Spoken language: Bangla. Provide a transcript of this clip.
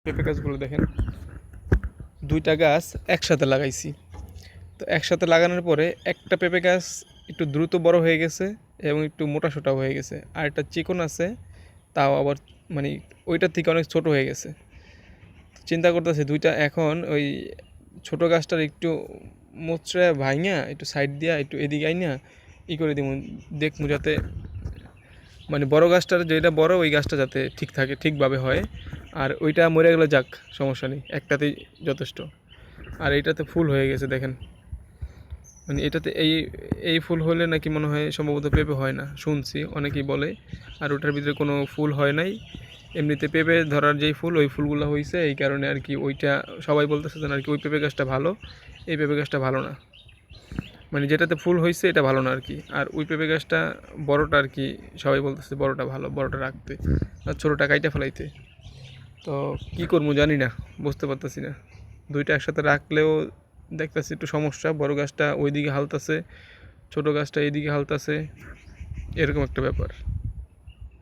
পেঁপে গাছগুলো দেখেন, দুইটা গাছ একসাথে লাগাইছি। তো একসাথে লাগানোর পরে একটা পেঁপে গাছ একটু দ্রুত বড় হয়ে গেছে এবং একটু মোটাসোটা হয়ে গেছে, আর একটা চিকন আছে তাও আবার মানে ওইটার থেকে অনেক ছোট হয়ে গেছে। চিন্তা করতেছে দুইটা এখন ওই ছোট গাছটার একটু মোচড়ে ভাইঙা একটু সাইড দিয়া একটু এদিকে আইনা করে দিব, দেখবো যাতে মানে বড় গাছটার যেটা বড় ওই গাছটা যাতে ঠিক থাকে, ঠিকভাবে হয়। আর ওইটা মরে গেলে যাক, সমস্যা নেই, একটাতেই যথেষ্ট। আর এইটাতে ফুল হয়ে গেছে দেখেন, মানে এটাতে এই এই ফুল হলে নাকি মনে হয় সম্ভবত পেঁপে হয় না, শুনছি অনেকেই বলে। আর ওটার ভিতরে কোনো ফুল হয় নাই, এমনিতে পেঁপে ধরার যেই ফুল ওই ফুলগুলো হয়েছে, এই কারণে আর কি ওইটা সবাই বলতেছে যে আর কি ওই পেঁপে গাছটা ভালো, এই পেঁপে গাছটা ভালো না। মানে যেটাতে ফুল হয়েছে এটা ভালো না আর কি। আর ওই পেঁপে গাছটা বড়টা আর কি, সবাই বলতেছে বড়টা ভালো, বড়টা রাখতে আর ছোটোটা কাইটা ফেলাইতে। তো কী করবো জানি না, বুঝতে পারতেছি না। দুইটা একসাথে রাখলেও দেখতেছি একটু সমস্যা, বড় গাছটা ওইদিকে হালতাছে, ছোটো গাছটা এইদিকে হালতাছে, এরকম একটা ব্যাপার।